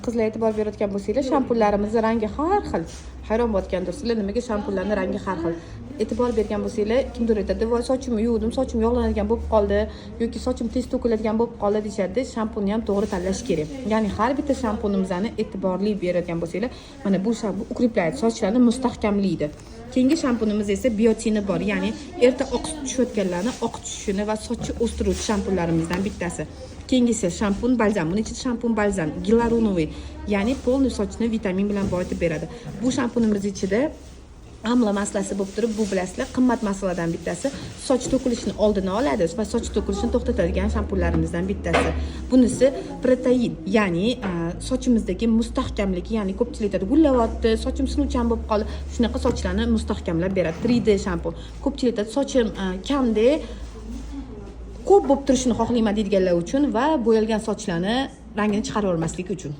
qizlar e'tibor berayotgan bo'lsanglar, shampunlarimizni rangi har xil. Hayron bo'lgandirsizlar, nimaga shampunlarning rangi har xil. E'tibor bergan bo'lsanglar, kimdir aytadi, "Voy, sochimni yuvdim, sochim yog'lanadigan bo'lib qoldi" yoki "Sochim tez to'kiladigan bo'lib qoldi" deyshadi. Shampunni ham to'g'ri tanlash kerak. Ya'ni har bitta shampunimizni e'tiborli beradigan bo'lsanglar, mana bu shampun ukreplaydi, sochlarni mustahkamlaydi. Keyingi shampunimiz esa biotini bor, ya'ni erta oqib tushayotganlarni oqib tushishini va sochni o'stiruvchi shampunlarimizdan bittasi. Keyingisi shampun balzam. Buning ichida shampun balzam, gilarunoviy, ya'ni polni sochni vitamin bilan boyitib beradi. Bu shampunimiz ichida amla maslasi bo'lib turib, bu bilasizlar, qimmat maslalardan bittasi. Soch to'kilishini oldini oladi va soch to'kilishini to'xtatadigan shampunlarimizdan bittasi. Bunisi protein, ya'ni sochimizdagi mustahkamlik, ya'ni ko'pchilik aytadi, "Gullayapti, sochim sinuvchan bo'lib qoldi." Shunaqa sochlarni mustahkamlab beradi. 3D shampun. Ko'pchilik aytadi, "Sochim kamda ko'p bo'lib turishini xohlayman" deydiganlar uchun va bo'yalgan sochlarni rangini chiqarib olmaslik uchun.